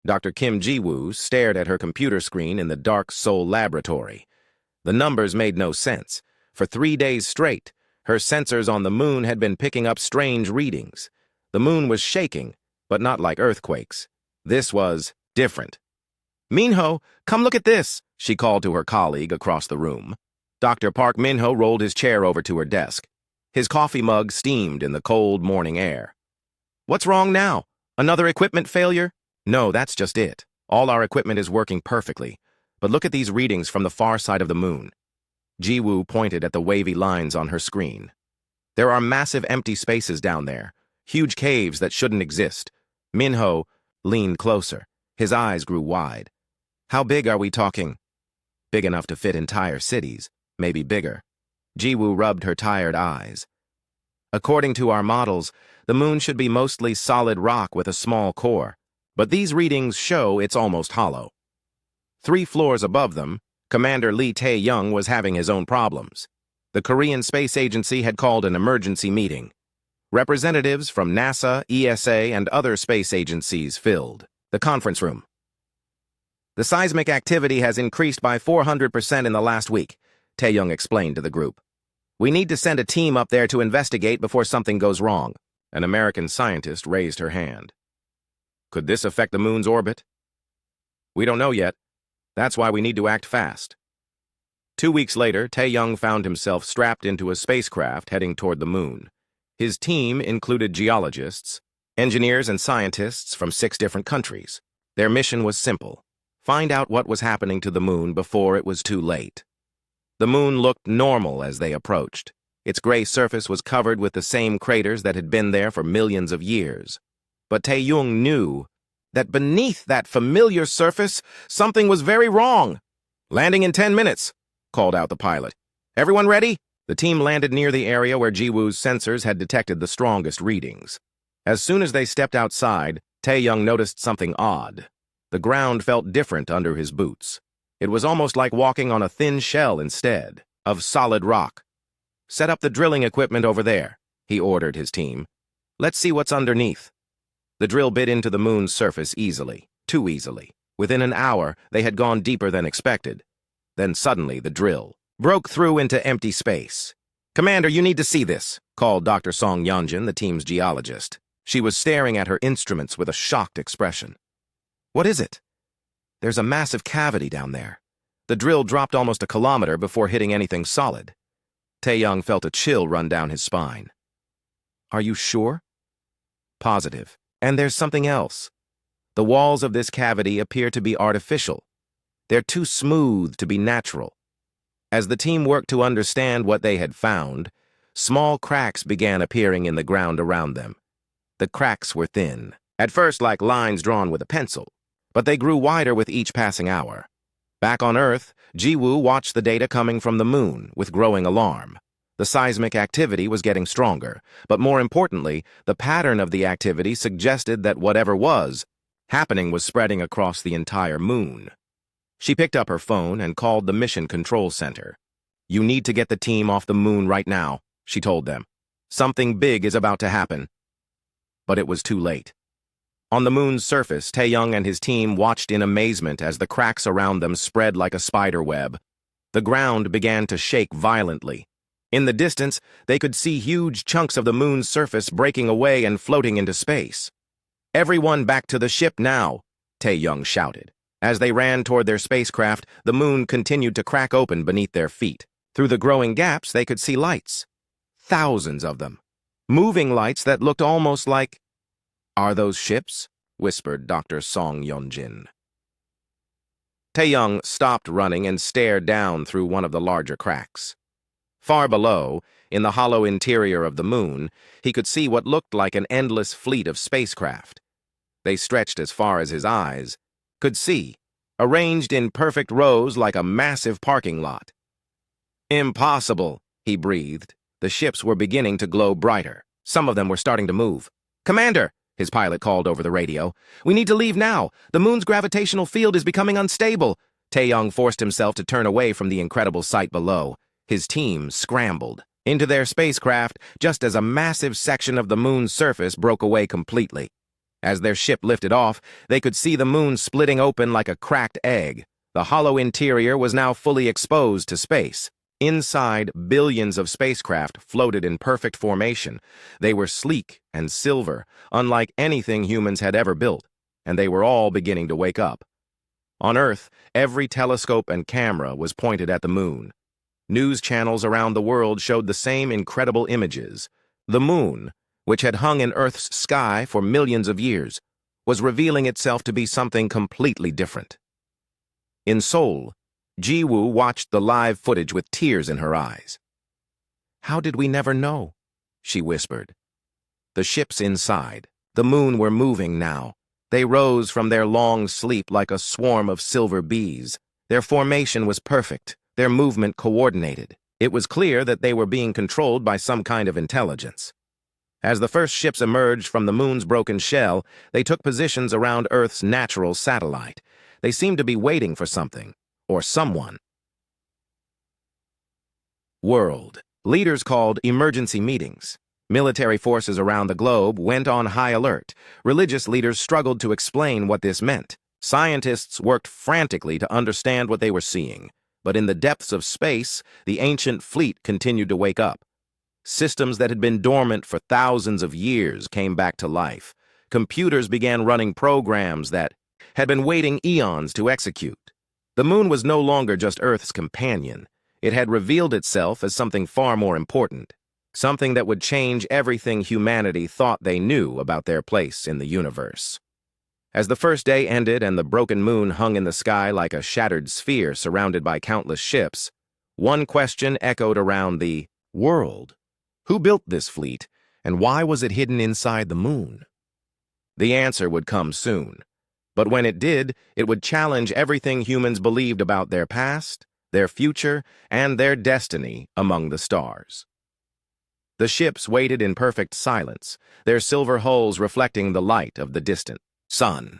Dr. Kim Ji-woo stared at her computer screen in the dark Seoul laboratory. The numbers made no sense. For 3 days straight, her sensors on the moon had been picking up strange readings. The moon was shaking, but not like earthquakes. This was different. "Minho, come look at this," she called to her colleague across the room. Dr. Park Minho rolled his chair over to her desk. His coffee mug steamed in the cold morning air. "What's wrong now? Another equipment failure?" "No, that's just it. All our equipment is working perfectly. But look at these readings from the far side of the moon." Ji-woo pointed at the wavy lines on her screen. "There are massive empty spaces down there, huge caves that shouldn't exist." Minho leaned closer. His eyes grew wide. "How big are we talking?" "Big enough to fit entire cities, maybe bigger." Ji-woo rubbed her tired eyes. "According to our models, the moon should be mostly solid rock with a small core, but these readings show it's almost hollow." 3 floors above them, Commander Lee Tae-young was having his own problems. The Korean Space Agency had called an emergency meeting. Representatives from NASA, ESA, and other space agencies filled the conference room. "The seismic activity has increased by 400% in the last week," Tae-young explained to the group. "We need to send a team up there to investigate before something goes wrong." An American scientist raised her hand. "Could this affect the moon's orbit?" "We don't know yet. That's why we need to act fast." 2 weeks later, Tae-young found himself strapped into a spacecraft heading toward the moon. His team included geologists, engineers, and scientists from 6 different countries. Their mission was simple: find out what was happening to the moon before it was too late. The moon looked normal as they approached. Its gray surface was covered with the same craters that had been there for millions of years. But Tae-young knew that beneath that familiar surface, something was very wrong. "Landing in 10 minutes, called out the pilot. "Everyone ready?" The team landed near the area where Ji-woo's sensors had detected the strongest readings. As soon as they stepped outside, Tae-young noticed something odd. The ground felt different under his boots. It was almost like walking on a thin shell instead of solid rock. "Set up the drilling equipment over there," he ordered his team. "Let's see what's underneath." The drill bit into the moon's surface easily, too easily. Within an hour, they had gone deeper than expected. Then suddenly, the drill broke through into empty space. "Commander, you need to see this," called Dr. Song Yeonjin, the team's geologist. She was staring at her instruments with a shocked expression. "What is it?" "There's a massive cavity down there. The drill dropped almost a kilometer before hitting anything solid." Tae-young felt a chill run down his spine. "Are you sure?" "Positive. And there's something else. The walls of this cavity appear to be artificial. They're too smooth to be natural." As the team worked to understand what they had found, small cracks began appearing in the ground around them. The cracks were thin, at first like lines drawn with a pencil, but they grew wider with each passing hour. Back on Earth, Ji-woo watched the data coming from the moon with growing alarm. The seismic activity was getting stronger, but more importantly, the pattern of the activity suggested that whatever was happening was spreading across the entire moon. She picked up her phone and called the Mission Control Center. "You need to get the team off the moon right now," she told them. "Something big is about to happen." But it was too late. On the moon's surface, Tae-young and his team watched in amazement as the cracks around them spread like a spider web. The ground began to shake violently. In the distance, they could see huge chunks of the moon's surface breaking away and floating into space. "Everyone back to the ship now," Tae-young shouted. As they ran toward their spacecraft, the moon continued to crack open beneath their feet. Through the growing gaps, they could see lights. Thousands of them. Moving lights that looked almost like... "Are those ships?" whispered Dr. Song Yeonjin. Tae-young stopped running and stared down through one of the larger cracks. Far below, in the hollow interior of the moon, he could see what looked like an endless fleet of spacecraft. They stretched as far as his eyes could see, arranged in perfect rows like a massive parking lot. "Impossible," he breathed. The ships were beginning to glow brighter. Some of them were starting to move. "Commander," his pilot called over the radio, "we need to leave now. The moon's gravitational field is becoming unstable." Tae-young forced himself to turn away from the incredible sight below. His team scrambled into their spacecraft just as a massive section of the moon's surface broke away completely. As their ship lifted off, they could see the moon splitting open like a cracked egg. The hollow interior was now fully exposed to space. Inside, billions of spacecraft floated in perfect formation. They were sleek and silver, unlike anything humans had ever built, and they were all beginning to wake up. On Earth, every telescope and camera was pointed at the moon. News channels around the world showed the same incredible images. The moon, which had hung in Earth's sky for millions of years, was revealing itself to be something completely different. In Seoul, Ji-woo watched the live footage with tears in her eyes. "How did we never know?" she whispered. The ships inside, the moon, were moving now. They rose from their long sleep like a swarm of silver bees. Their formation was perfect, their movement coordinated. It was clear that they were being controlled by some kind of intelligence. As the first ships emerged from the moon's broken shell, they took positions around Earth's natural satellite. They seemed to be waiting for something, or someone. World. Leaders called emergency meetings. Military forces around the globe went on high alert. Religious leaders struggled to explain what this meant. Scientists worked frantically to understand what they were seeing. But in the depths of space, the ancient fleet continued to wake up. Systems that had been dormant for thousands of years came back to life. Computers began running programs that had been waiting eons to execute. The moon was no longer just Earth's companion. It had revealed itself as something far more important, something that would change everything humanity thought they knew about their place in the universe. As the first day ended and the broken moon hung in the sky like a shattered sphere surrounded by countless ships, one question echoed around the world. Who built this fleet, and why was it hidden inside the moon? The answer would come soon. But when it did, it would challenge everything humans believed about their past, their future, and their destiny among the stars. The ships waited in perfect silence, their silver hulls reflecting the light of the distant sun.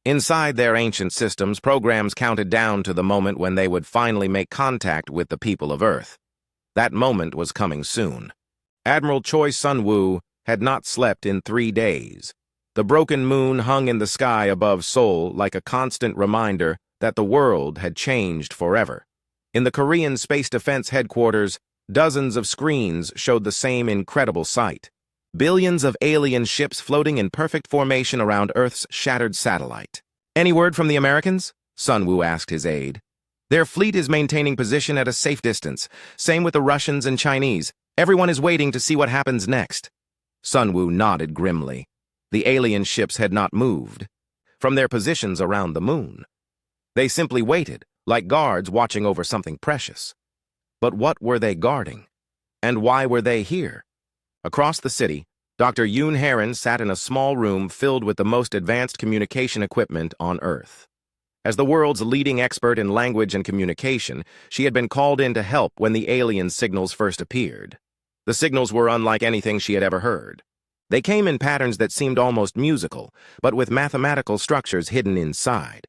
Inside their ancient systems, programs counted down to the moment when they would finally make contact with the people of Earth. That moment was coming soon. Admiral Choi Sun-woo had not slept in 3 days. The broken moon hung in the sky above Seoul like a constant reminder that the world had changed forever. In the Korean Space Defense Headquarters, dozens of screens showed the same incredible sight. Billions of alien ships floating in perfect formation around Earth's shattered satellite. "Any word from the Americans?" Sun-woo asked his aide. "Their fleet is maintaining position at a safe distance. Same with the Russians and Chinese. Everyone is waiting to see what happens next." Sun-woo nodded grimly. The alien ships had not moved from their positions around the moon. They simply waited, like guards watching over something precious. But what were they guarding? And why were they here? Across the city, Dr. Yoon Heron sat in a small room filled with the most advanced communication equipment on Earth. As the world's leading expert in language and communication, she had been called in to help when the alien signals first appeared. The signals were unlike anything she had ever heard. They came in patterns that seemed almost musical, but with mathematical structures hidden inside.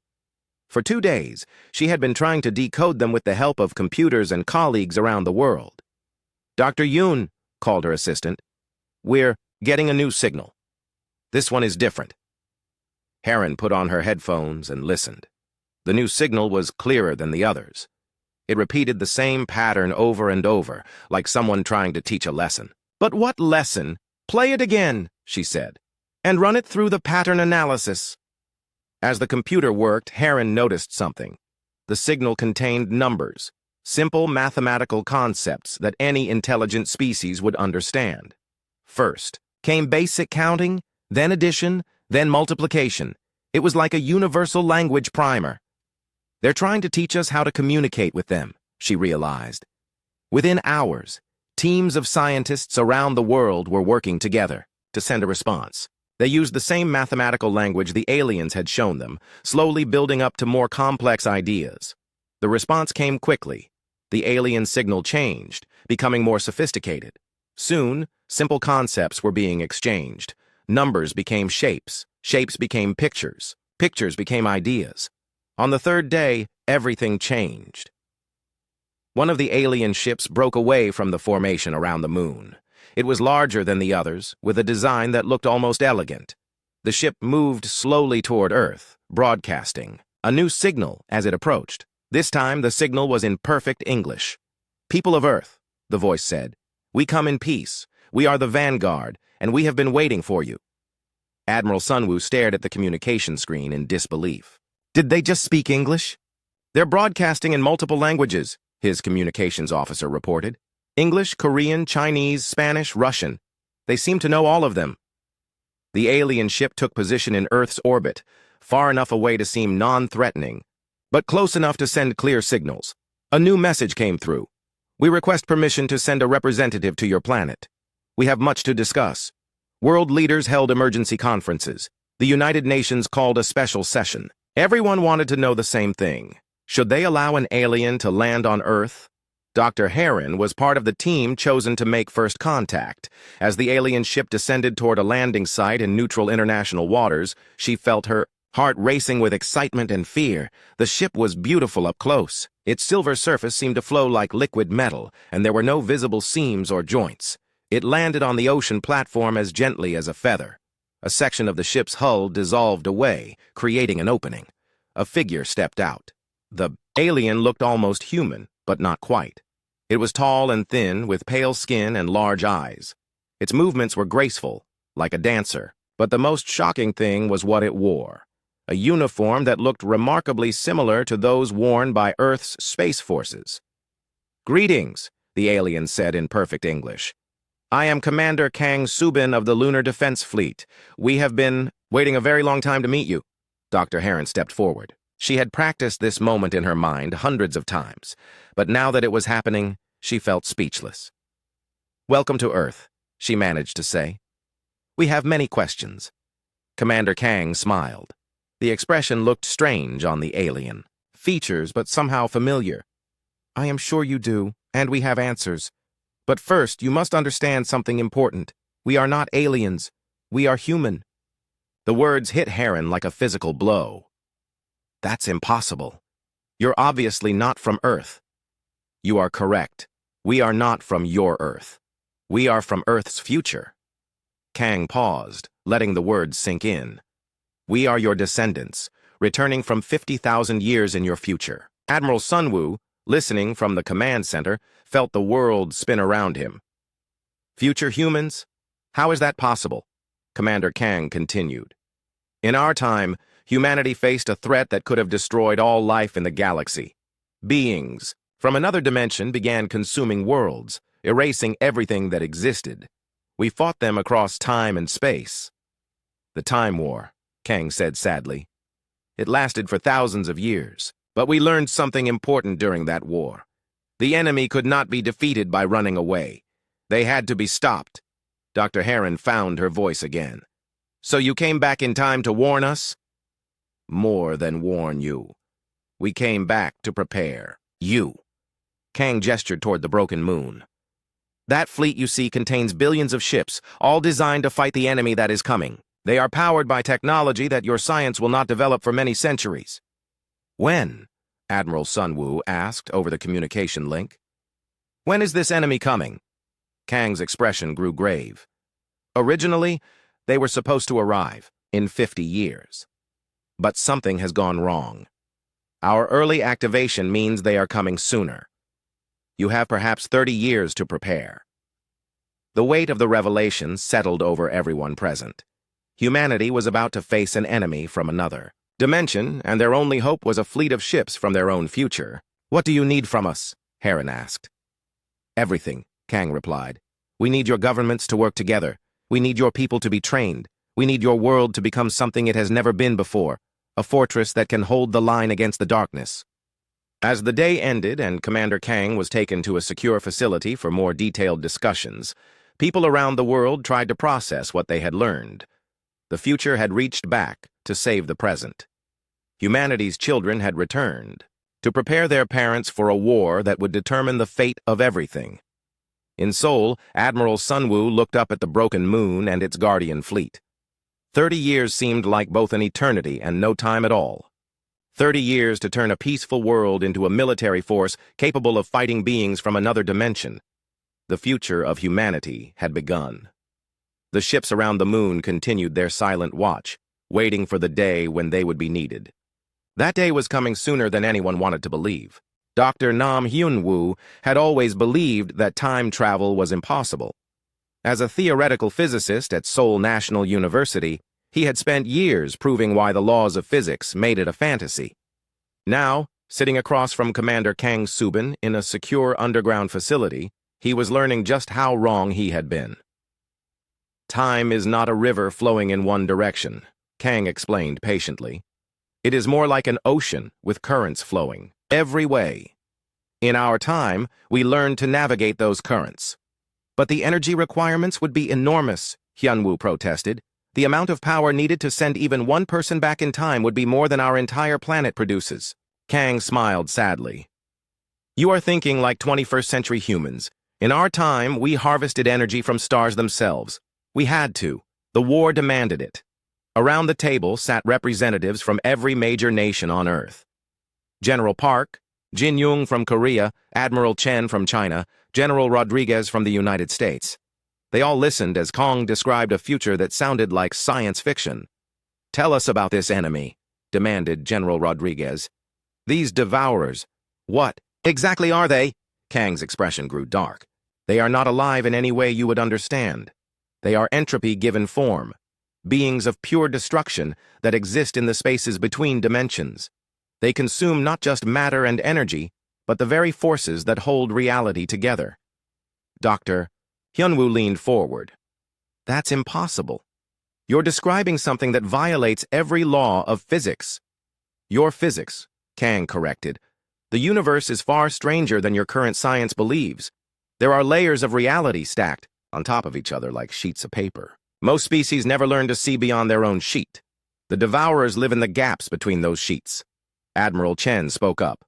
For 2 days, she had been trying to decode them with the help of computers and colleagues around the world. "Dr. Yoon," called her assistant, "we're getting a new signal. This one is different." Heron put on her headphones and listened. The new signal was clearer than the others. It repeated the same pattern over and over, like someone trying to teach a lesson. "But what lesson? Play it again," she said, "and run it through the pattern analysis." As the computer worked, Heron noticed something. The signal contained numbers, simple mathematical concepts that any intelligent species would understand. First came basic counting, then addition, then multiplication. It was like a universal language primer. "They're trying to teach us how to communicate with them," she realized. Within hours, teams of scientists around the world were working together to send a response. They used the same mathematical language the aliens had shown them, slowly building up to more complex ideas. The response came quickly. The alien signal changed, becoming more sophisticated. Soon, simple concepts were being exchanged. Numbers became shapes, shapes became pictures, pictures became ideas. On the 3rd day, everything changed. One of the alien ships broke away from the formation around the moon. It was larger than the others, with a design that looked almost elegant. The ship moved slowly toward Earth, broadcasting a new signal as it approached. This time, the signal was in perfect English. "People of Earth," the voice said, "we come in peace. We are the vanguard, and we have been waiting for you." Admiral Sunwoo stared at the communication screen in disbelief. Did they just speak English? "They're broadcasting in multiple languages," his communications officer reported. "English, Korean, Chinese, Spanish, Russian. They seem to know all of them." The alien ship took position in Earth's orbit, far enough away to seem non-threatening, but close enough to send clear signals. A new message came through. "We request permission to send a representative to your planet. We have much to discuss." World leaders held emergency conferences. The United Nations called a special session. Everyone wanted to know the same thing. Should they allow an alien to land on Earth? Dr. Heron was part of the team chosen to make first contact. As the alien ship descended toward a landing site in neutral international waters, she felt her heart racing with excitement and fear. The ship was beautiful up close. Its silver surface seemed to flow like liquid metal, and there were no visible seams or joints. It landed on the ocean platform as gently as a feather. A section of the ship's hull dissolved away, creating an opening. A figure stepped out. The alien looked almost human, but not quite. It was tall and thin, with pale skin and large eyes. Its movements were graceful, like a dancer. But the most shocking thing was what it wore. A uniform that looked remarkably similar to those worn by Earth's space forces. "Greetings," the alien said in perfect English. "I am Commander Kang Subin of the Lunar Defense Fleet. We have been waiting a very long time to meet you." Dr. Heron stepped forward. She had practiced this moment in her mind hundreds of times, but now that it was happening, she felt speechless. "Welcome to Earth," she managed to say. "We have many questions." Commander Kang smiled. The expression looked strange on the alien. Features, but somehow familiar. "I am sure you do, and we have answers. But first, you must understand something important. We are not aliens. We are human." The words hit Heron like a physical blow. "That's impossible. You're obviously not from Earth." "You are correct. We are not from your Earth. We are from Earth's future." Kang paused, letting the words sink in. "We are your descendants, returning from 50,000 years in your future." Admiral Sunwoo, listening from the command center, felt the world spin around him. "Future humans? How is that possible?" Commander Kang continued. "In our time, humanity faced a threat that could have destroyed all life in the galaxy. Beings from another dimension began consuming worlds, erasing everything that existed. We fought them across time and space. The Time War," Kang said sadly. "It lasted for thousands of years, but we learned something important during that war. The enemy could not be defeated by running away. They had to be stopped." Dr. Heron found her voice again. "So you came back in time to warn us?" "More than warn you. We came back to prepare you." Kang gestured toward the broken moon. "That fleet you see contains billions of ships, all designed to fight the enemy that is coming. They are powered by technology that your science will not develop for many centuries." "When?" Admiral Sunwoo asked over the communication link. "When is this enemy coming?" Kang's expression grew grave. "Originally, they were supposed to arrive in 50 years. But something has gone wrong. Our early activation means they are coming sooner. You have perhaps 30 years to prepare." The weight of the revelation settled over everyone present. Humanity was about to face an enemy from another dimension, and their only hope was a fleet of ships from their own future. "What do you need from us?" Heron asked. "Everything," Kang replied. "We need your governments to work together. We need your people to be trained. We need your world to become something it has never been before, a fortress that can hold the line against the darkness." As the day ended and Commander Kang was taken to a secure facility for more detailed discussions, people around the world tried to process what they had learned. The future had reached back to save the present. Humanity's children had returned to prepare their parents for a war that would determine the fate of everything. In Seoul, Admiral Sunwoo looked up at the broken moon and its guardian fleet. 30 years seemed like both an eternity and no time at all. 30 years to turn a peaceful world into a military force capable of fighting beings from another dimension. The future of humanity had begun. The ships around the moon continued their silent watch, waiting for the day when they would be needed. That day was coming sooner than anyone wanted to believe. Dr. Nam Hyun-woo had always believed that time travel was impossible. As a theoretical physicist at Seoul National University, he had spent years proving why the laws of physics made it a fantasy. Now, sitting across from Commander Kang Subin in a secure underground facility, he was learning just how wrong he had been. Time is not a river flowing in one direction, Kang explained patiently. It is more like an ocean with currents flowing every way. In our time, we learned to navigate those currents. But the energy requirements would be enormous, Hyun-woo protested. The amount of power needed to send even one person back in time would be more than our entire planet produces. Kang smiled sadly. You are thinking like 21st century humans. In our time, we harvested energy from stars themselves. We had to. The war demanded it. Around the table sat representatives from every major nation on Earth. General Park, Jin Young from Korea, Admiral Chen from China, General Rodriguez from the United States. They all listened as Kang described a future that sounded like science fiction. Tell us about this enemy, demanded General Rodriguez. These devourers. What exactly are they? Kang's expression grew dark. They are not alive in any way you would understand. They are entropy given form, beings of pure destruction that exist in the spaces between dimensions. They consume not just matter and energy, but the very forces that hold reality together. Dr. Hyun-woo leaned forward. That's impossible. You're describing something that violates every law of physics. Your physics, Kang corrected. The universe is far stranger than your current science believes. There are layers of reality stacked on top of each other like sheets of paper. Most species never learn to see beyond their own sheet. The devourers live in the gaps between those sheets. Admiral Chen spoke up.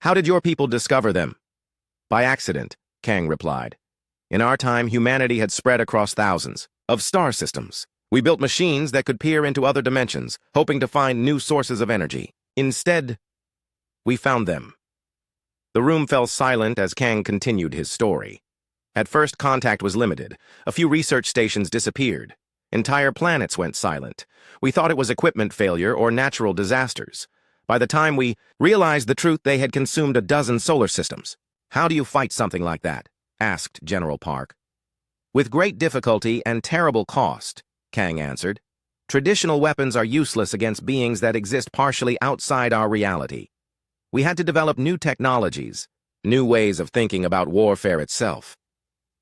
How did your people discover them? By accident, Kang replied. In our time, humanity had spread across thousands of star systems. We built machines that could peer into other dimensions, hoping to find new sources of energy. Instead, we found them. The room fell silent as Kang continued his story. At first, contact was limited. A few research stations disappeared. Entire planets went silent. We thought it was equipment failure or natural disasters. By the time we realized the truth, they had consumed a dozen solar systems. How do you fight something like that? Asked General Park. With great difficulty and terrible cost, Kang answered. Traditional weapons are useless against beings that exist partially outside our reality. We had to develop new technologies, new ways of thinking about warfare itself.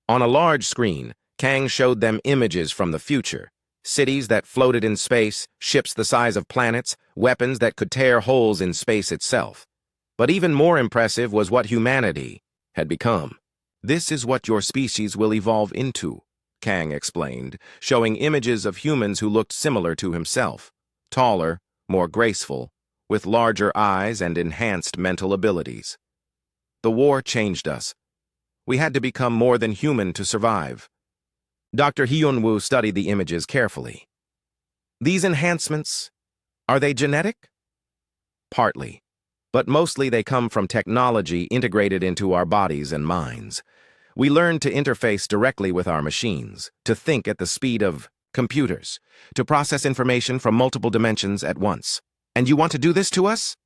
On a large screen, Kang showed them images from the future, cities that floated in space, ships the size of planets, weapons that could tear holes in space itself. But even more impressive was what humanity had become. This is what your species will evolve into, Kang explained, showing images of humans who looked similar to himself, taller, more graceful, with larger eyes and enhanced mental abilities. The war changed us. We had to become more than human to survive. Dr. Hyun-woo studied the images carefully. These enhancements, are they genetic? Partly, but mostly they come from technology integrated into our bodies and minds. We learned to interface directly with our machines, to think at the speed of computers, to process information from multiple dimensions at once. And you want to do this to us?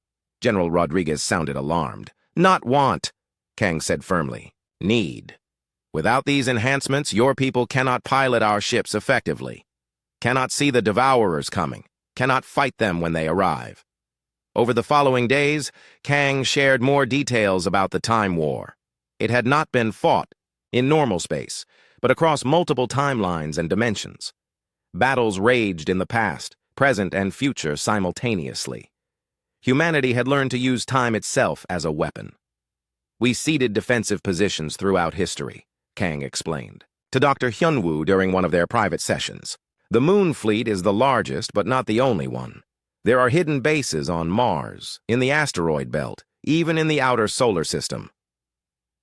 General Rodriguez sounded alarmed. Not want, Kang said firmly. Need. Without these enhancements, your people cannot pilot our ships effectively, cannot see the devourers coming, cannot fight them when they arrive. Over the following days, Kang shared more details about the Time War. It had not been fought in normal space, but across multiple timelines and dimensions. Battles raged in the past, present, and future simultaneously. Humanity had learned to use time itself as a weapon. We ceded defensive positions throughout history, Kang explained, to Dr. Hyun-woo during one of their private sessions. The Moon Fleet is the largest, but not the only one. There are hidden bases on Mars, in the asteroid belt, even in the outer solar system.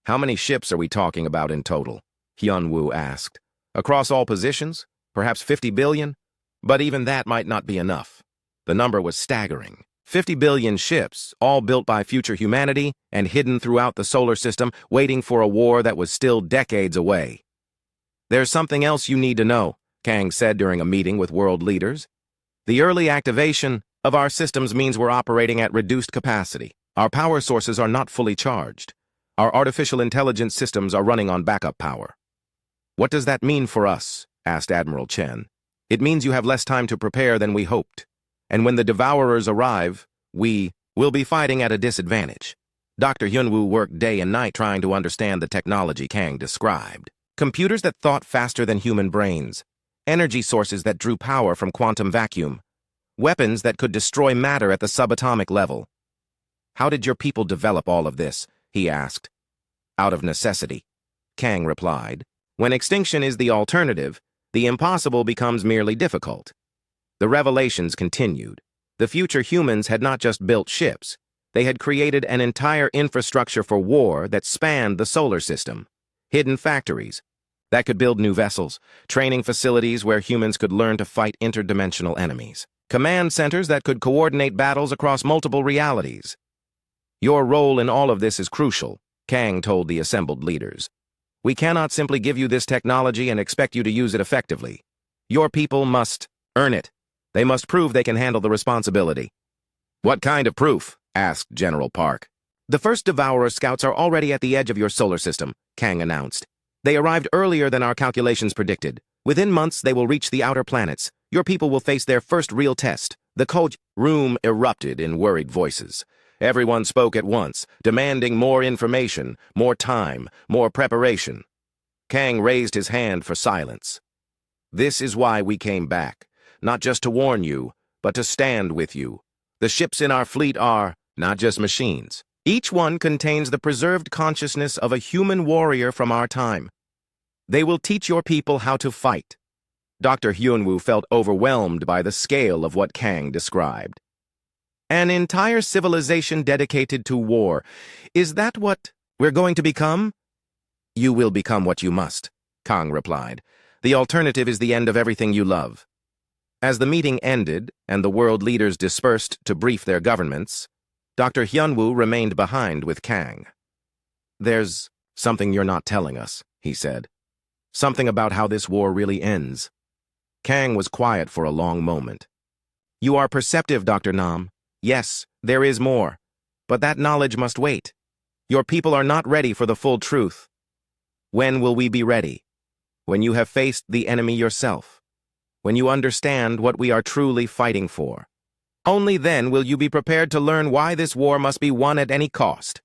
How many ships are we talking about in total? Hyun-woo asked. Across all positions? Perhaps 50 billion? But even that might not be enough. The number was staggering. 50 billion ships, all built by future humanity and hidden throughout the solar system, waiting for a war that was still decades away. There's something else you need to know, Kang said during a meeting with world leaders. The early activation of our systems means we're operating at reduced capacity. Our power sources are not fully charged. Our artificial intelligence systems are running on backup power. What does that mean for us? Asked Admiral Chen. It means you have less time to prepare than we hoped. And when the Devourers arrive, we will be fighting at a disadvantage. Dr. Hyunwoo worked day and night trying to understand the technology Kang described. Computers that thought faster than human brains. Energy sources that drew power from quantum vacuum. Weapons that could destroy matter at the subatomic level. How did your people develop all of this? He asked. Out of necessity, Kang replied. When extinction is the alternative, the impossible becomes merely difficult. The revelations continued. The future humans had not just built ships. They had created an entire infrastructure for war that spanned the solar system. Hidden factories that could build new vessels, training facilities where humans could learn to fight interdimensional enemies, command centers that could coordinate battles across multiple realities. Your role in all of this is crucial, Kang told the assembled leaders. We cannot simply give you this technology and expect you to use it effectively. Your people must earn it. They must prove they can handle the responsibility. What kind of proof? Asked General Park. The first Devourer scouts are already at the edge of your solar system, Kang announced. They arrived earlier than our calculations predicted. Within months, they will reach the outer planets. Your people will face their first real test. The cold room erupted in worried voices. Everyone spoke at once, demanding more information, more time, more preparation. Kang raised his hand for silence. This is why we came back, not just to warn you, but to stand with you. The ships in our fleet are not just machines. Each one contains the preserved consciousness of a human warrior from our time. They will teach your people how to fight. Dr. Hyunwoo felt overwhelmed by the scale of what Kang described. An entire civilization dedicated to war. Is that what we're going to become? You will become what you must, Kang replied. The alternative is the end of everything you love. As the meeting ended and the world leaders dispersed to brief their governments, Dr. Hyunwoo remained behind with Kang. There's something you're not telling us, he said. Something about how this war really ends. Kang was quiet for a long moment. You are perceptive, Dr. Nam. Yes, there is more. But that knowledge must wait. Your people are not ready for the full truth. When will we be ready? When you have faced the enemy yourself. When you understand what we are truly fighting for. Only then will you be prepared to learn why this war must be won at any cost.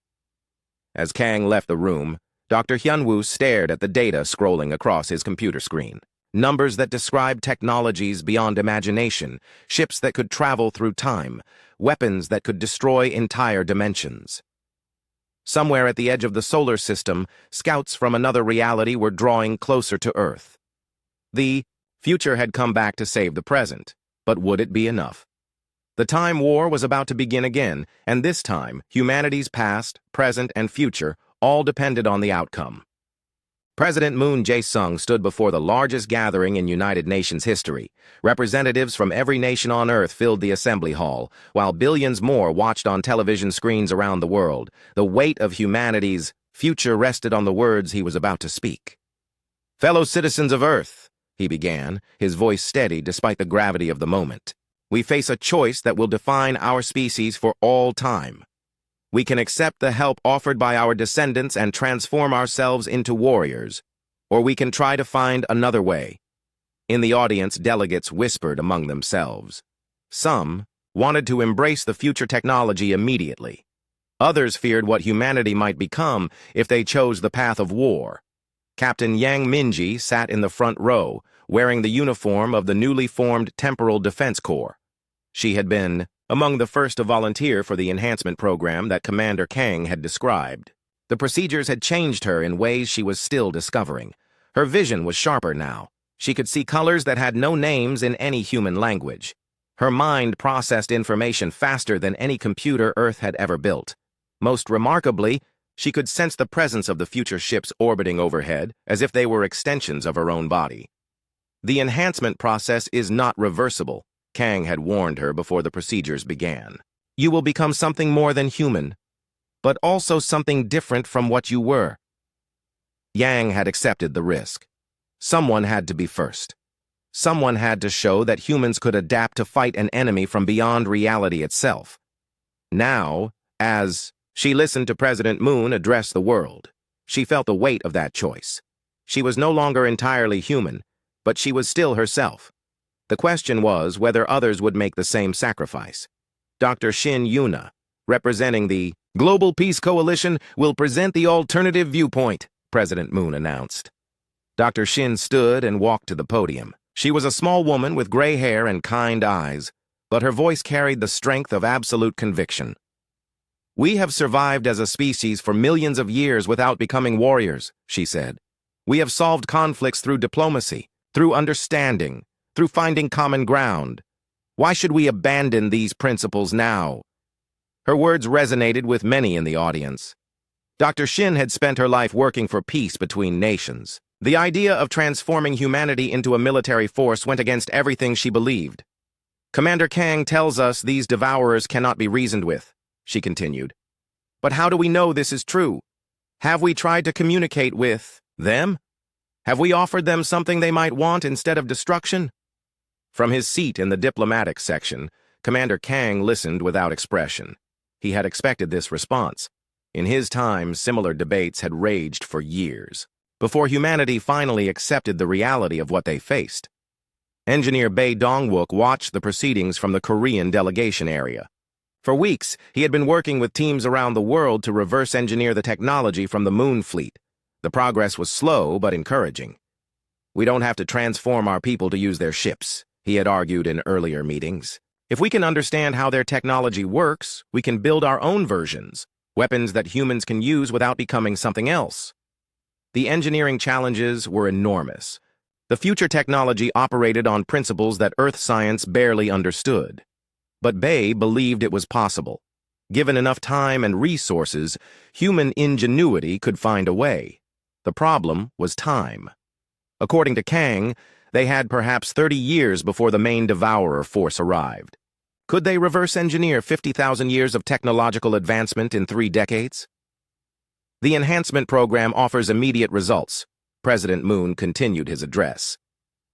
As Kang left the room, Dr. Hyunwoo stared at the data scrolling across his computer screen. Numbers that described technologies beyond imagination, ships that could travel through time, weapons that could destroy entire dimensions. Somewhere at the edge of the solar system, scouts from another reality were drawing closer to Earth. The future had come back to save the present, but would it be enough? The Time War was about to begin again, and this time, humanity's past, present, and future all depended on the outcome. President Moon Jae-sung stood before the largest gathering in United Nations history. Representatives from every nation on Earth filled the assembly hall, while billions more watched on television screens around the world. The weight of humanity's future rested on the words he was about to speak. Fellow citizens of Earth, he began, his voice steady despite the gravity of the moment. We face a choice that will define our species for all time. We can accept the help offered by our descendants and transform ourselves into warriors, or we can try to find another way. In the audience, delegates whispered among themselves. Some wanted to embrace the future technology immediately. Others feared what humanity might become if they chose the path of war. Captain Yang Minji sat in the front row, wearing the uniform of the newly formed Temporal Defense Corps. She had been among the first to volunteer for the enhancement program that Commander Kang had described. The procedures had changed her in ways she was still discovering. Her vision was sharper now. She could see colors that had no names in any human language. Her mind processed information faster than any computer Earth had ever built. Most remarkably, she could sense the presence of the future ships orbiting overhead as if they were extensions of her own body. The enhancement process is not reversible, Kang had warned her before the procedures began. You will become something more than human, but also something different from what you were. Yang had accepted the risk. Someone had to be first. Someone had to show that humans could adapt to fight an enemy from beyond reality itself. Now, as she listened to President Moon address the world, she felt the weight of that choice. She was no longer entirely human, but she was still herself. The question was whether others would make the same sacrifice. Dr. Shin Yuna, representing the Global Peace Coalition, will present the alternative viewpoint, President Moon announced. Dr. Shin stood and walked to the podium. She was a small woman with gray hair and kind eyes, but her voice carried the strength of absolute conviction. "We have survived as a species for millions of years without becoming warriors," she said. "We have solved conflicts through diplomacy, through understanding, through finding common ground. Why should we abandon these principles now?" Her words resonated with many in the audience. Dr. Shin had spent her life working for peace between nations. The idea of transforming humanity into a military force went against everything she believed. "Commander Kang tells us these devourers cannot be reasoned with," she continued. "But how do we know this is true? Have we tried to communicate with them? Have we offered them something they might want instead of destruction?" From his seat in the diplomatic section, Commander Kang listened without expression. He had expected this response. In his time, similar debates had raged for years, before humanity finally accepted the reality of what they faced. Engineer Bae Dongwook watched the proceedings from the Korean delegation area. For weeks, he had been working with teams around the world to reverse engineer the technology from the Moon fleet. The progress was slow but encouraging. "We don't have to transform our people to use their ships," he had argued in earlier meetings. "If we can understand how their technology works, we can build our own versions, weapons that humans can use without becoming something else." The engineering challenges were enormous. The future technology operated on principles that Earth science barely understood. But Bae believed it was possible. Given enough time and resources, human ingenuity could find a way. The problem was time. According to Kang, they had perhaps 30 years before the main devourer force arrived. Could they reverse engineer 50,000 years of technological advancement in 3 decades? "The enhancement program offers immediate results," President Moon continued his address.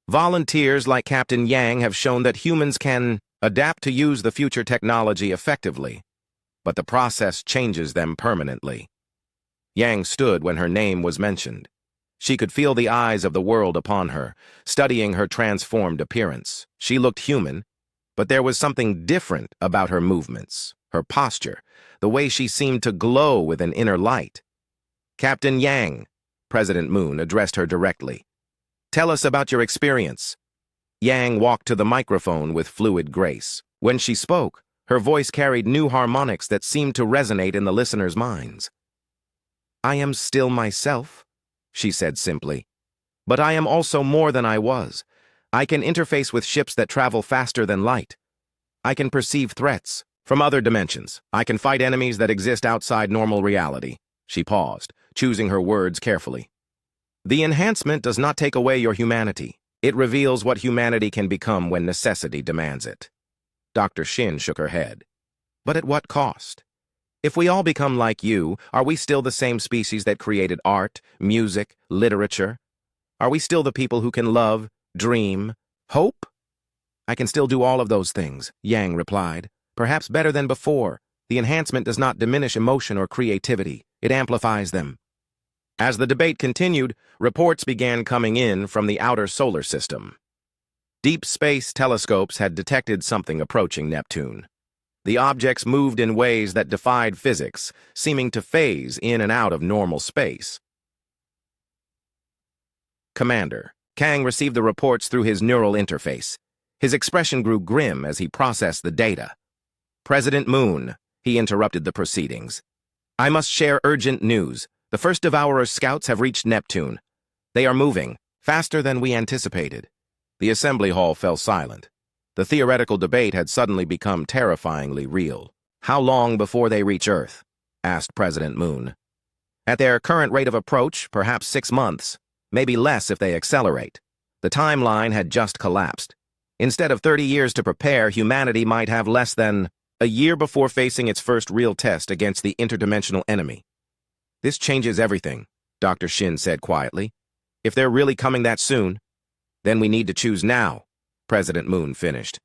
"Volunteers like Captain Yang have shown that humans can adapt to use the future technology effectively, but the process changes them permanently." Yang stood when her name was mentioned. She could feel the eyes of the world upon her, studying her transformed appearance. She looked human, but there was something different about her movements, her posture, the way she seemed to glow with an inner light. "Captain Yang," President Moon addressed her directly. "Tell us about your experience." Yang walked to the microphone with fluid grace. When she spoke, her voice carried new harmonics that seemed to resonate in the listeners' minds. "I am still myself," she said simply. "But I am also more than I was. I can interface with ships that travel faster than light. I can perceive threats from other dimensions. I can fight enemies that exist outside normal reality." She paused, choosing her words carefully. "The enhancement does not take away your humanity. It reveals what humanity can become when necessity demands it." Dr. Shin shook her head. "But at what cost? If we all become like you, are we still the same species that created art, music, literature? Are we still the people who can love, dream, hope?" "I can still do all of those things," Yang replied. "Perhaps better than before. The enhancement does not diminish emotion or creativity. It amplifies them." As the debate continued, reports began coming in from the outer solar system. Deep space telescopes had detected something approaching Neptune. The objects moved in ways that defied physics, seeming to phase in and out of normal space. Commander Kang received the reports through his neural interface. His expression grew grim as he processed the data. "President Moon," he interrupted the proceedings. "I must share urgent news. The first Devourer scouts have reached Neptune. They are moving, faster than we anticipated." The assembly hall fell silent. The theoretical debate had suddenly become terrifyingly real. "How long before they reach Earth?" asked President Moon. "At their current rate of approach, perhaps 6 months, maybe less if they accelerate." The timeline had just collapsed. Instead of 30 years to prepare, humanity might have less than a year before facing its first real test against the interdimensional enemy. "This changes everything," Dr. Shin said quietly. "If they're really coming that soon." Then we need to choose now, President Moon finished.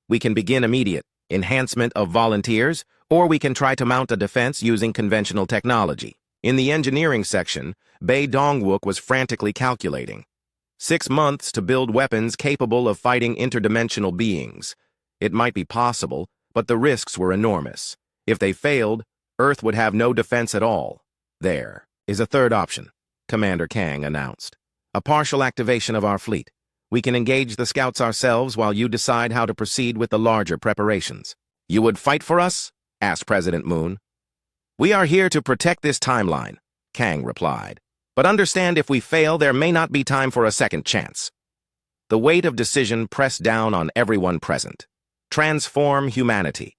We can begin immediate enhancement of volunteers, or we can try to mount a defense using conventional technology. In the engineering section, Bei Dongwook was frantically calculating. 6 months to build weapons capable of fighting interdimensional beings. It might be possible, but the risks were enormous. If they failed, Earth would have no defense at all. There is a third option, Commander Kang announced. A partial activation of our fleet. We can engage the scouts ourselves while you decide how to proceed with the larger preparations. You would fight for us? Asked President Moon. We are here to protect this timeline, Kang replied. But understand if we fail, there may not be time for a second chance. The weight of decision pressed down on everyone present. Transform humanity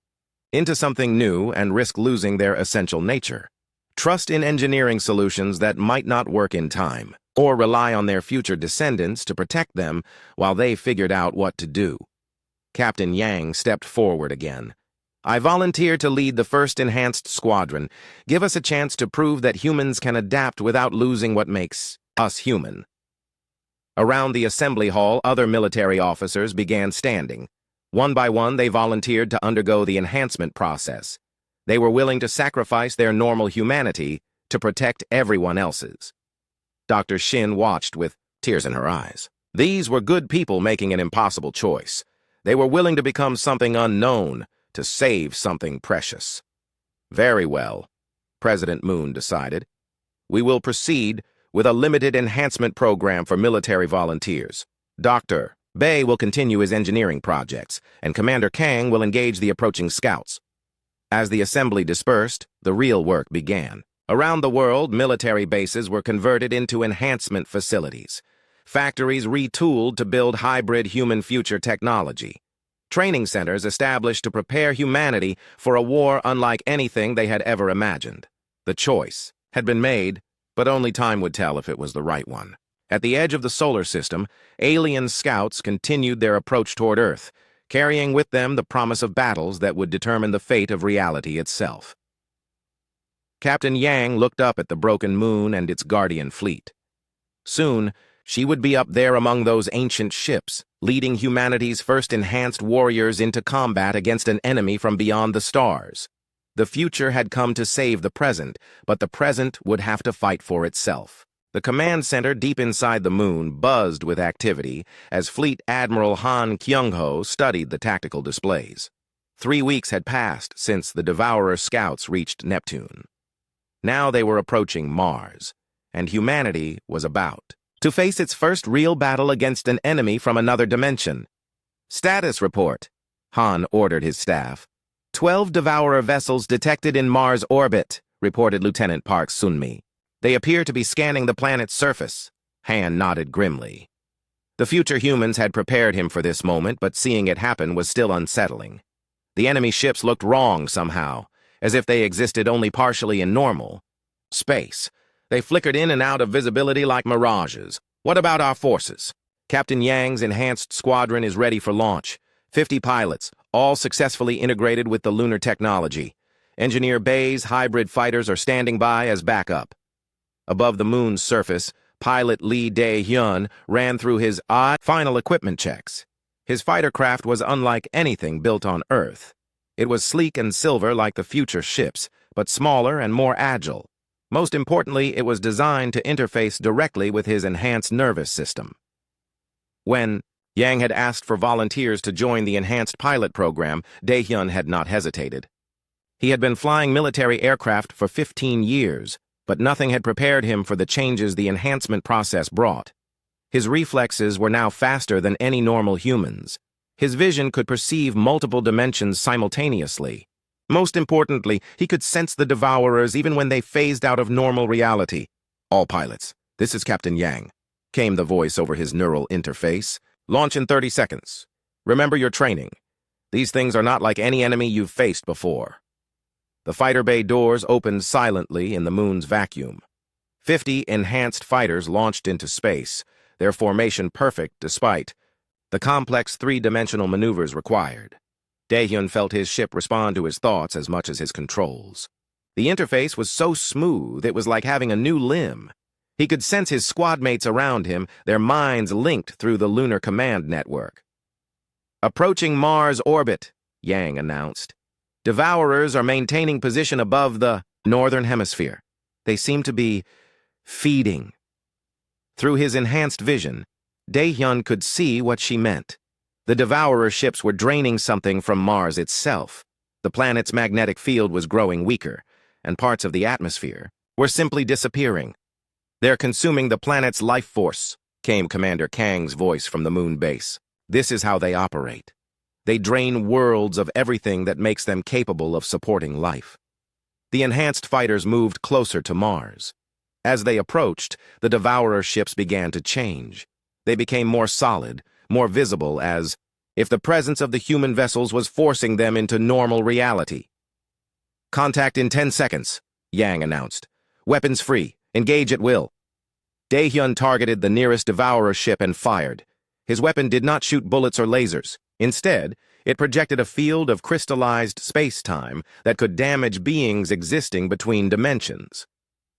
into something new and risk losing their essential nature. Trust in engineering solutions that might not work in time, or rely on their future descendants to protect them while they figured out what to do. Captain Yang stepped forward again. I volunteer to lead the first enhanced squadron. Give us a chance to prove that humans can adapt without losing what makes us human. Around the assembly hall, other military officers began standing. One by one, they volunteered to undergo the enhancement process. They were willing to sacrifice their normal humanity to protect everyone else's. Dr. Shin watched with tears in her eyes. These were good people making an impossible choice. They were willing to become something unknown to save something precious. Very well, President Moon decided. We will proceed with a limited enhancement program for military volunteers. Dr. Bei will continue his engineering projects, and Commander Kang will engage the approaching scouts. As the assembly dispersed, the real work began. Around the world, military bases were converted into enhancement facilities. Factories retooled to build hybrid human future technology. Training centers established to prepare humanity for a war unlike anything they had ever imagined. The choice had been made, but only time would tell if it was the right one. At the edge of the solar system, alien scouts continued their approach toward Earth, carrying with them the promise of battles that would determine the fate of reality itself. Captain Yang looked up at the broken moon and its guardian fleet. Soon, she would be up there among those ancient ships, leading humanity's first enhanced warriors into combat against an enemy from beyond the stars. The future had come to save the present, but the present would have to fight for itself. The command center deep inside the moon buzzed with activity as Fleet Admiral Han Kyung-ho studied the tactical displays. 3 weeks had passed since the Devourer scouts reached Neptune. Now they were approaching Mars, and humanity was about to face its first real battle against an enemy from another dimension. Status report, Han ordered his staff. 12 Devourer vessels detected in Mars orbit, reported Lieutenant Park Sunmi. They appear to be scanning the planet's surface. Han nodded grimly. The future humans had prepared him for this moment, but seeing it happen was still unsettling. The enemy ships looked wrong somehow, as if they existed only partially in normal space. They flickered in and out of visibility like mirages. What about our forces? Captain Yang's enhanced squadron is ready for launch. 50 pilots, all successfully integrated with the lunar technology. Engineer Bei's hybrid fighters are standing by as backup. Above the moon's surface, pilot Lee Dae-hyun ran through his final equipment checks. His fighter craft was unlike anything built on Earth. It was sleek and silver like the future ships, but smaller and more agile. Most importantly, it was designed to interface directly with his enhanced nervous system. When Yang had asked for volunteers to join the enhanced pilot program, Dae-hyun had not hesitated. He had been flying military aircraft for 15 years, but nothing had prepared him for the changes the enhancement process brought. His reflexes were now faster than any normal human's. His vision could perceive multiple dimensions simultaneously. Most importantly, he could sense the Devourers even when they phased out of normal reality. All pilots, this is Captain Yang, came the voice over his neural interface. Launch in 30 seconds. Remember your training. These things are not like any enemy you've faced before. The fighter bay doors opened silently in the moon's vacuum. 50 enhanced fighters launched into space, their formation perfect despite the complex three-dimensional maneuvers required. Dae-hyun felt his ship respond to his thoughts as much as his controls. The interface was so smooth it was like having a new limb. He could sense his squad mates around him, their minds linked through the lunar command network. "Approaching Mars orbit," Yang announced. "Devourers are maintaining position above the northern hemisphere. They seem to be feeding." Through his enhanced vision, Dae-hyun could see what she meant. The Devourer ships were draining something from Mars itself. The planet's magnetic field was growing weaker, and parts of the atmosphere were simply disappearing. "They're consuming the planet's life force," came Commander Kang's voice from the moon base. "This is how they operate. They drain worlds of everything that makes them capable of supporting life." The enhanced fighters moved closer to Mars. As they approached, the Devourer ships began to change. They became more solid, more visible, as if the presence of the human vessels was forcing them into normal reality. "Contact in 10 seconds, Yang announced. "Weapons free. Engage at will." Dae-hyun targeted the nearest Devourer ship and fired. His weapon did not shoot bullets or lasers. Instead, it projected a field of crystallized space-time that could damage beings existing between dimensions.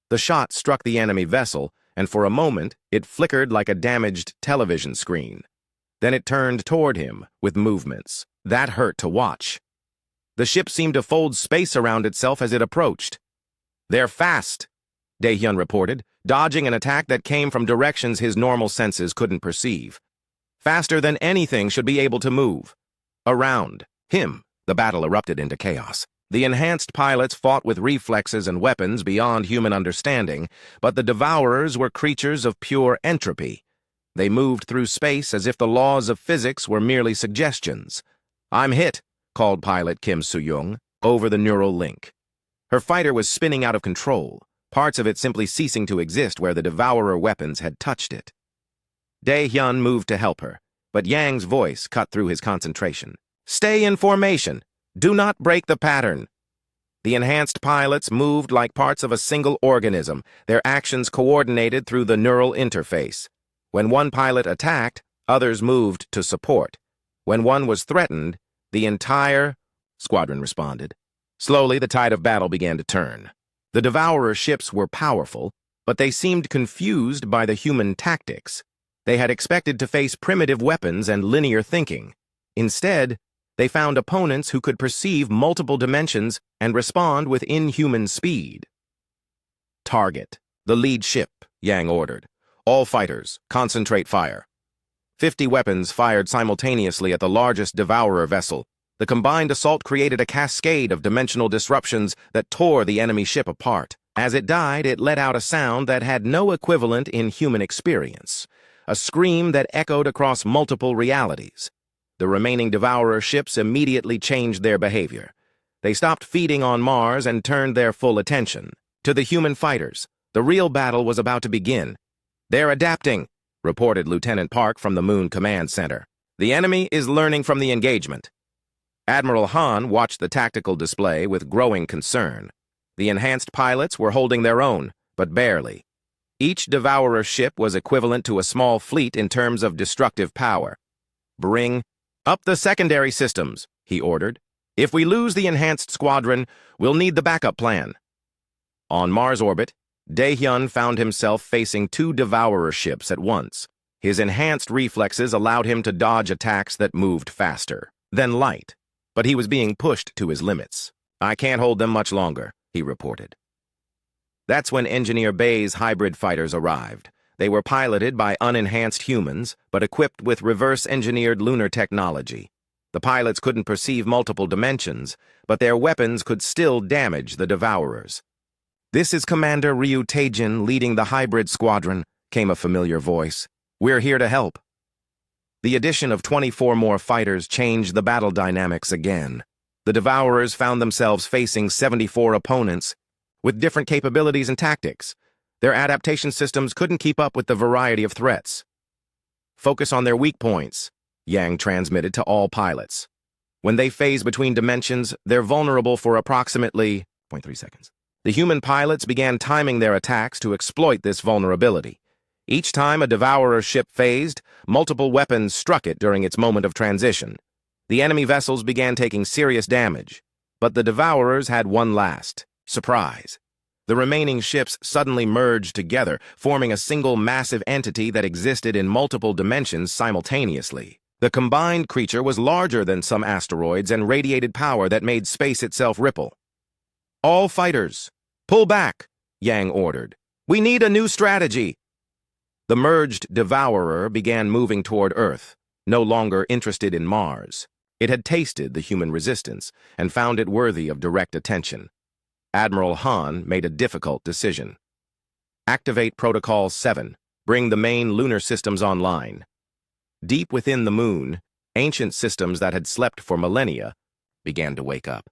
The shot struck the enemy vessel, and for a moment, it flickered like a damaged television screen. Then it turned toward him with movements. That hurt to watch. The ship seemed to fold space around itself as it approached. "They're fast," Dae-hyun reported, dodging an attack that came from directions his normal senses couldn't perceive. "Faster than anything should be able to move." Around him, the battle erupted into chaos. The enhanced pilots fought with reflexes and weapons beyond human understanding, but the Devourers were creatures of pure entropy. They moved through space as if the laws of physics were merely suggestions. "I'm hit," called pilot Kim Soo-young over the neural link. Her fighter was spinning out of control, parts of it simply ceasing to exist where the Devourer weapons had touched it. Dae-hyun moved to help her, but Yang's voice cut through his concentration. "Stay in formation. Do not break the pattern." The enhanced pilots moved like parts of a single organism, their actions coordinated through the neural interface. When one pilot attacked, others moved to support. When one was threatened, the entire squadron responded. Slowly, the tide of battle began to turn. The Devourer ships were powerful, but they seemed confused by the human tactics. They had expected to face primitive weapons and linear thinking. Instead, they found opponents who could perceive multiple dimensions and respond with inhuman speed. "Target the lead ship," Yang ordered. "All fighters, concentrate fire." 50 weapons fired simultaneously at the largest Devourer vessel. The combined assault created a cascade of dimensional disruptions that tore the enemy ship apart. As it died, it let out a sound that had no equivalent in human experience, a scream that echoed across multiple realities. The remaining Devourer ships immediately changed their behavior. They stopped feeding on Mars and turned their full attention to the human fighters. The real battle was about to begin. "They're adapting," reported Lieutenant Park from the Moon Command Center. "The enemy is learning from the engagement." Admiral Han watched the tactical display with growing concern. The enhanced pilots were holding their own, but barely. Each Devourer ship was equivalent to a small fleet in terms of destructive power. "Bring up the secondary systems," he ordered. "If we lose the enhanced squadron, we'll need the backup plan." On Mars orbit, Dae-hyun found himself facing 2 Devourer ships at once. His enhanced reflexes allowed him to dodge attacks that moved faster than light, but he was being pushed to his limits. "I can't hold them much longer," he reported. That's when Engineer Bay's hybrid fighters arrived. They were piloted by unenhanced humans, but equipped with reverse-engineered lunar technology. The pilots couldn't perceive multiple dimensions, but their weapons could still damage the Devourers. "This is Commander Ryu Taejin leading the hybrid squadron," came a familiar voice. "We're here to help." The addition of 24 more fighters changed the battle dynamics again. The Devourers found themselves facing 74 opponents with different capabilities and tactics. Their adaptation systems couldn't keep up with the variety of threats. "Focus on their weak points," Yang transmitted to all pilots. "When they phase between dimensions, they're vulnerable for approximately 0.3 seconds. The human pilots began timing their attacks to exploit this vulnerability. Each time a Devourer ship phased, multiple weapons struck it during its moment of transition. The enemy vessels began taking serious damage, but the Devourers had one last surprise. The remaining ships suddenly merged together, forming a single massive entity that existed in multiple dimensions simultaneously. The combined creature was larger than some asteroids and radiated power that made space itself ripple. "All fighters, pull back," Yang ordered. "We need a new strategy." The merged devourer began moving toward Earth, no longer interested in Mars. It had tasted the human resistance and found it worthy of direct attention. Admiral Han made a difficult decision. Activate Protocol 7. Bring the main lunar systems online. Deep within the moon, ancient systems that had slept for millennia began to wake up.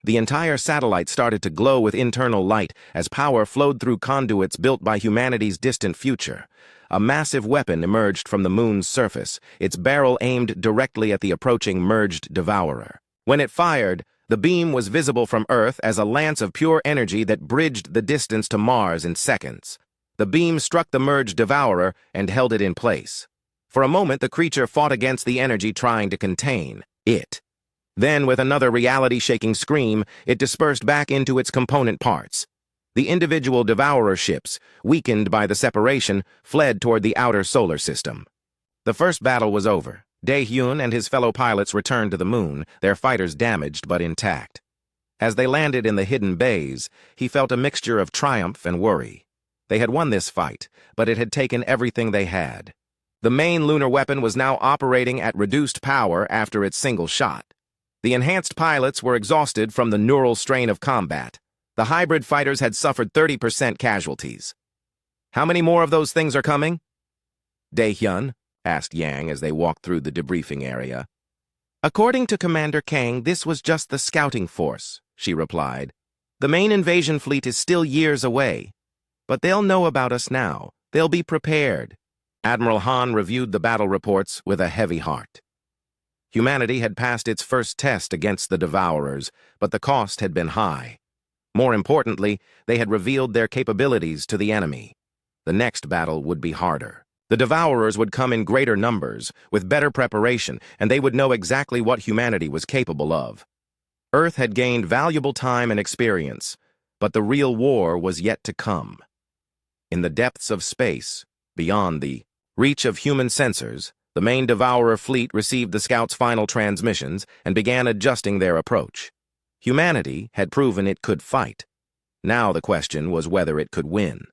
The entire satellite started to glow with internal light as power flowed through conduits built by humanity's distant future. A massive weapon emerged from the moon's surface, its barrel aimed directly at the approaching merged devourer. When it fired, the beam was visible from Earth as a lance of pure energy that bridged the distance to Mars in seconds. The beam struck the merged devourer and held it in place. For a moment, the creature fought against the energy trying to contain it. Then, with another reality-shaking scream, it dispersed back into its component parts. The individual devourer ships, weakened by the separation, fled toward the outer solar system. The first battle was over. Dae-Hyun and his fellow pilots returned to the moon, their fighters damaged but intact. As they landed in the hidden bays, he felt a mixture of triumph and worry. They had won this fight, but it had taken everything they had. The main lunar weapon was now operating at reduced power after its single shot. The enhanced pilots were exhausted from the neural strain of combat. The hybrid fighters had suffered 30% casualties. "How many more of those things are coming?" Dae-Hyun asked Yang as they walked through the debriefing area. "According to Commander Kang, this was just the scouting force," she replied. "The main invasion fleet is still years away. But they'll know about us now. They'll be prepared." Admiral Han reviewed the battle reports with a heavy heart. Humanity had passed its first test against the Devourers, but the cost had been high. More importantly, they had revealed their capabilities to the enemy. The next battle would be harder. The Devourers would come in greater numbers, with better preparation, and they would know exactly what humanity was capable of. Earth had gained valuable time and experience, but the real war was yet to come. In the depths of space, beyond the reach of human sensors, the main Devourer fleet received the Scouts' final transmissions and began adjusting their approach. Humanity had proven it could fight. Now the question was whether it could win.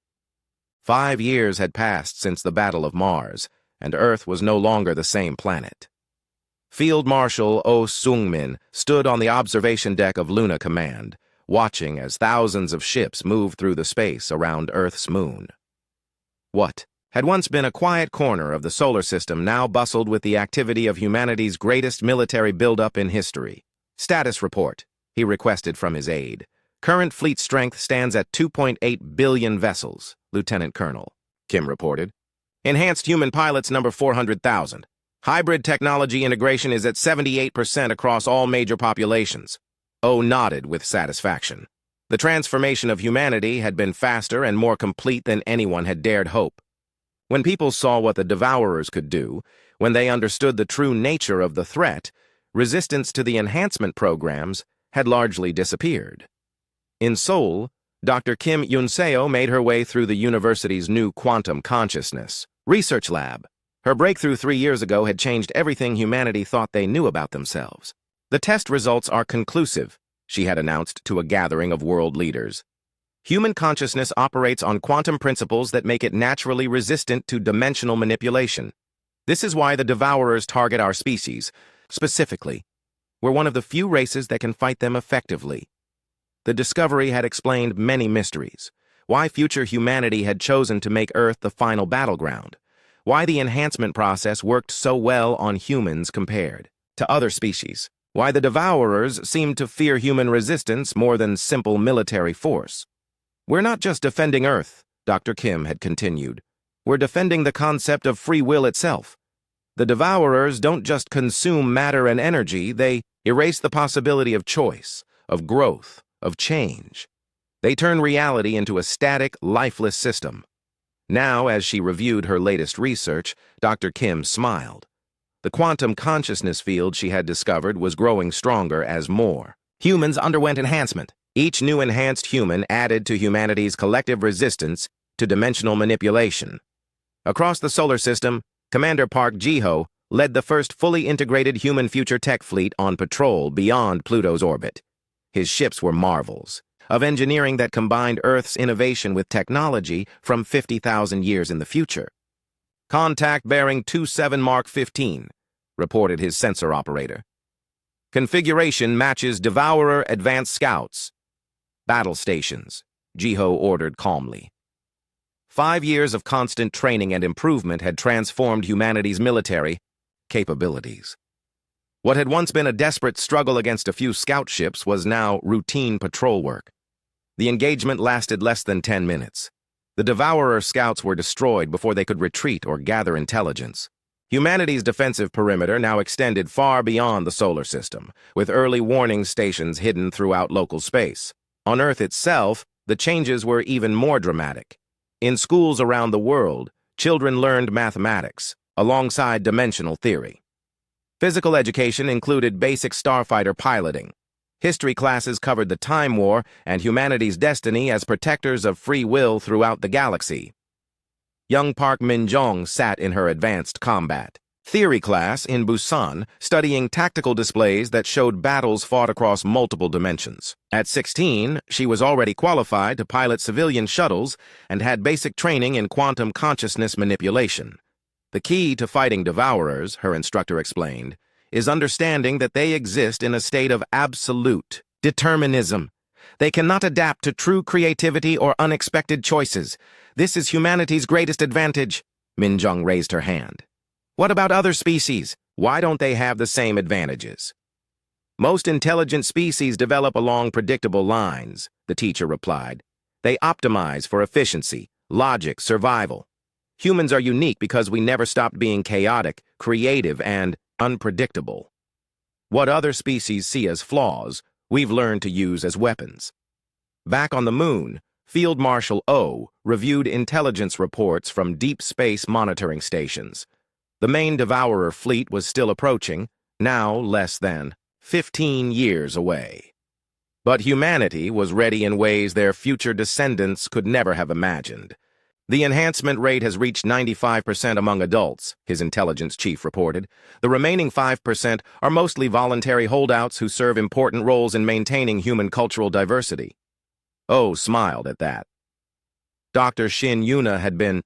5 years had passed since the Battle of Mars, and Earth was no longer the same planet. Field Marshal Oh Sung-min stood on the observation deck of Luna Command, watching as thousands of ships moved through the space around Earth's moon. What had once been a quiet corner of the solar system now bustled with the activity of humanity's greatest military buildup in history. "Status report," he requested from his aide. "Current fleet strength stands at 2.8 billion vessels," Lieutenant Colonel Kim reported. "Enhanced human pilots number 400,000. Hybrid technology integration is at 78% across all major populations." Oh nodded with satisfaction. The transformation of humanity had been faster and more complete than anyone had dared hope. When people saw what the Devourers could do, when they understood the true nature of the threat, resistance to the enhancement programs had largely disappeared. In Seoul, Dr. Kim Yoon-seo made her way through the university's new quantum consciousness research lab. Her breakthrough 3 years ago had changed everything humanity thought they knew about themselves. "The test results are conclusive," she had announced to a gathering of world leaders. "Human consciousness operates on quantum principles that make it naturally resistant to dimensional manipulation. This is why the Devourers target our species. Specifically, we're one of the few races that can fight them effectively." The discovery had explained many mysteries. Why future humanity had chosen to make Earth the final battleground. Why the enhancement process worked so well on humans compared to other species. Why the Devourers seemed to fear human resistance more than simple military force. "We're not just defending Earth," Dr. Kim had continued. "We're defending the concept of free will itself. The Devourers don't just consume matter and energy, they erase the possibility of choice, of growth, of change. They turn reality into a static, lifeless system." Now, as she reviewed her latest research, Dr. Kim smiled. The quantum consciousness field she had discovered was growing stronger as more humans underwent enhancement. Each new enhanced human added to humanity's collective resistance to dimensional manipulation. Across the solar system, Commander Park Jiho led the first fully integrated human future tech fleet on patrol beyond Pluto's orbit. His ships were marvels of engineering that combined Earth's innovation with technology from 50,000 years in the future. "Contact bearing 27 Mark 15, reported his sensor operator. "Configuration matches Devourer Advanced Scouts. Battle stations," Jiho ordered calmly. 5 years of constant training and improvement had transformed humanity's military capabilities. What had once been a desperate struggle against a few scout ships was now routine patrol work. The engagement lasted less than 10 minutes. The Devourer scouts were destroyed before they could retreat or gather intelligence. Humanity's defensive perimeter now extended far beyond the solar system, with early warning stations hidden throughout local space. On Earth itself, the changes were even more dramatic. In schools around the world, children learned mathematics, alongside dimensional theory. Physical education included basic starfighter piloting. History classes covered the Time War and humanity's destiny as protectors of free will throughout the galaxy. Young Park Min-jong sat in her advanced combat theory class in Busan, studying tactical displays that showed battles fought across multiple dimensions. At 16, she was already qualified to pilot civilian shuttles and had basic training in quantum consciousness manipulation. "The key to fighting Devourers," her instructor explained, "is understanding that they exist in a state of absolute determinism. They cannot adapt to true creativity or unexpected choices. This is humanity's greatest advantage." Min-jong raised her hand. "What about other species? Why don't they have the same advantages?" "Most intelligent species develop along predictable lines," the teacher replied. "They optimize for efficiency, logic, survival. Humans are unique because we never stopped being chaotic, creative, and unpredictable. What other species see as flaws, we've learned to use as weapons." Back on the moon, Field Marshal O reviewed intelligence reports from deep space monitoring stations. The main Devourer fleet was still approaching, now less than 15 years away. But humanity was ready in ways their future descendants could never have imagined. "The enhancement rate has reached 95% among adults," his intelligence chief reported. "The remaining 5% are mostly voluntary holdouts who serve important roles in maintaining human cultural diversity." Oh smiled at that. Dr. Shin Yuna had been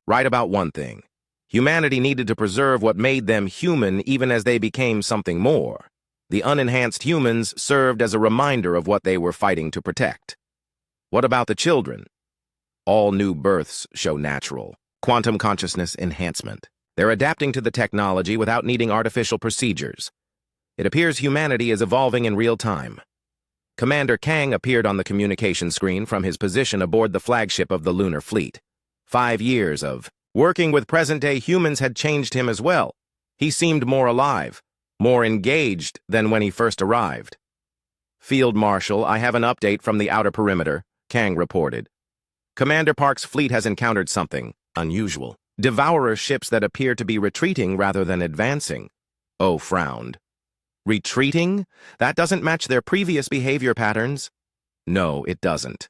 right about one thing. Humanity needed to preserve what made them human even as they became something more. The unenhanced humans served as a reminder of what they were fighting to protect. What about the children? All new births show natural quantum consciousness enhancement. They're adapting to the technology without needing artificial procedures. It appears humanity is evolving in real time. Commander Kang appeared on the communication screen from his position aboard the flagship of the lunar fleet. 5 years of working with present-day humans had changed him as well. He seemed more alive, more engaged than when he first arrived. "Field Marshal, I have an update from the outer perimeter," Kang reported. "Commander Park's fleet has encountered something unusual. Devourer ships that appear to be retreating rather than advancing." Oh frowned. "Retreating? That doesn't match their previous behavior patterns." "No, it doesn't.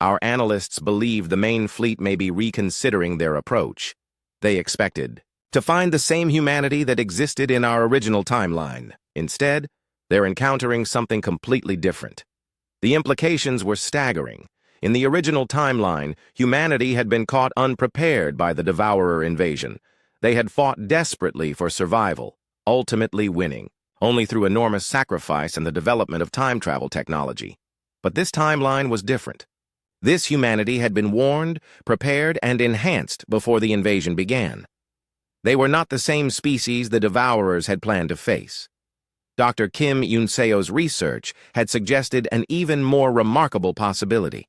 Our analysts believe the main fleet may be reconsidering their approach. They expected to find the same humanity that existed in our original timeline. Instead, they're encountering something completely different." The implications were staggering. In the original timeline, humanity had been caught unprepared by the Devourer invasion. They had fought desperately for survival, ultimately winning, only through enormous sacrifice and the development of time travel technology. But this timeline was different. This humanity had been warned, prepared, and enhanced before the invasion began. They were not the same species the Devourers had planned to face. Dr. Kim Yoon-seo's research had suggested an even more remarkable possibility.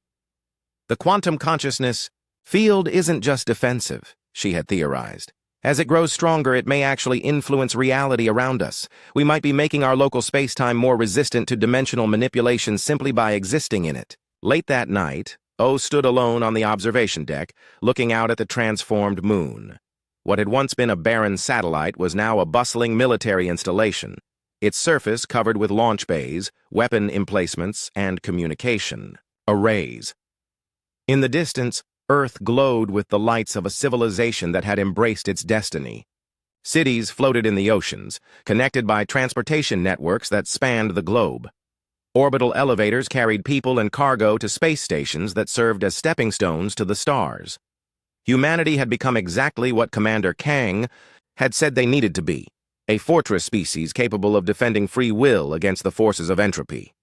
The quantum consciousness field isn't just defensive, she had theorized. As it grows stronger, it may actually influence reality around us. We might be making our local space-time more resistant to dimensional manipulation simply by existing in it. Late that night, O stood alone on the observation deck, looking out at the transformed moon. What had once been a barren satellite was now a bustling military installation. its surface covered with launch bays, weapon emplacements, and communication arrays. In the distance, Earth glowed with the lights of a civilization that had embraced its destiny. Cities floated in the oceans, connected by transportation networks that spanned the globe. Orbital elevators carried people and cargo to space stations that served as stepping stones to the stars. Humanity had become exactly what Commander Kang had said they needed to be, a fortress species capable of defending free will against the forces of entropy.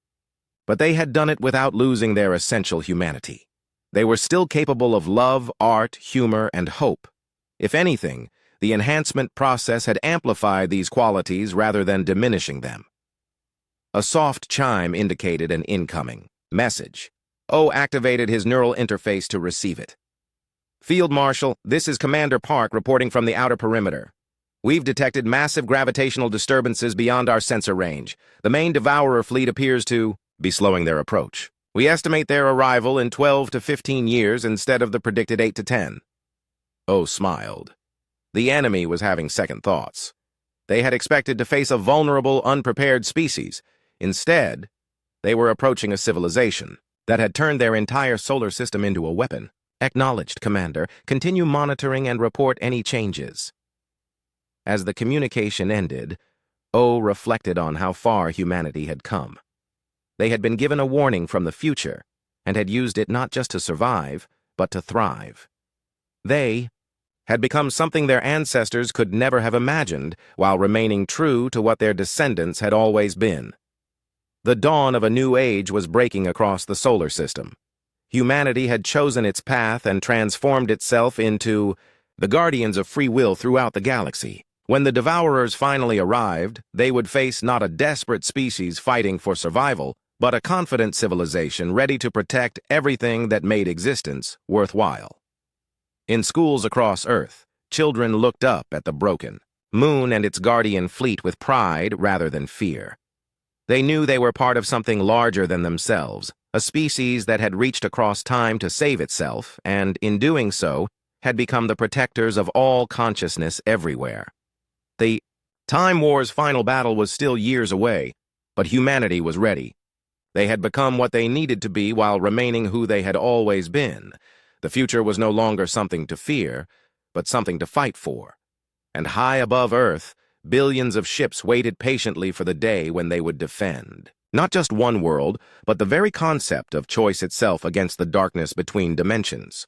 But they had done it without losing their essential humanity. They were still capable of love, art, humor, and hope. If anything, the enhancement process had amplified these qualities rather than diminishing them. A soft chime indicated an incoming message. O activated his neural interface to receive it. Field Marshal, this is Commander Park reporting from the outer perimeter. We've detected massive gravitational disturbances beyond our sensor range. The main Devourer fleet appears to be slowing their approach. We estimate their arrival in 12 to 15 years instead of the predicted 8 to 10. O smiled. The enemy was having second thoughts. They had expected to face a vulnerable, unprepared species. Instead, they were approaching a civilization that had turned their entire solar system into a weapon. Acknowledged, Commander. Continue monitoring and report any changes. As the communication ended, O reflected on how far humanity had come. They had been given a warning from the future and had used it not just to survive, but to thrive. They had become something their ancestors could never have imagined while remaining true to what their descendants had always been. The dawn of a new age was breaking across the solar system. Humanity had chosen its path and transformed itself into the guardians of free will throughout the galaxy. When the Devourers finally arrived, they would face not a desperate species fighting for survival, but a confident civilization ready to protect everything that made existence worthwhile. In schools across Earth, children looked up at the broken moon and its guardian fleet with pride rather than fear. They knew they were part of something larger than themselves, a species that had reached across time to save itself, and, in doing so, had become the protectors of all consciousness everywhere. The Time War's final battle was still years away, but humanity was ready. They had become what they needed to be while remaining who they had always been. The future was no longer something to fear, but something to fight for. And high above Earth, billions of ships waited patiently for the day when they would defend not just one world, but the very concept of choice itself against the darkness between dimensions.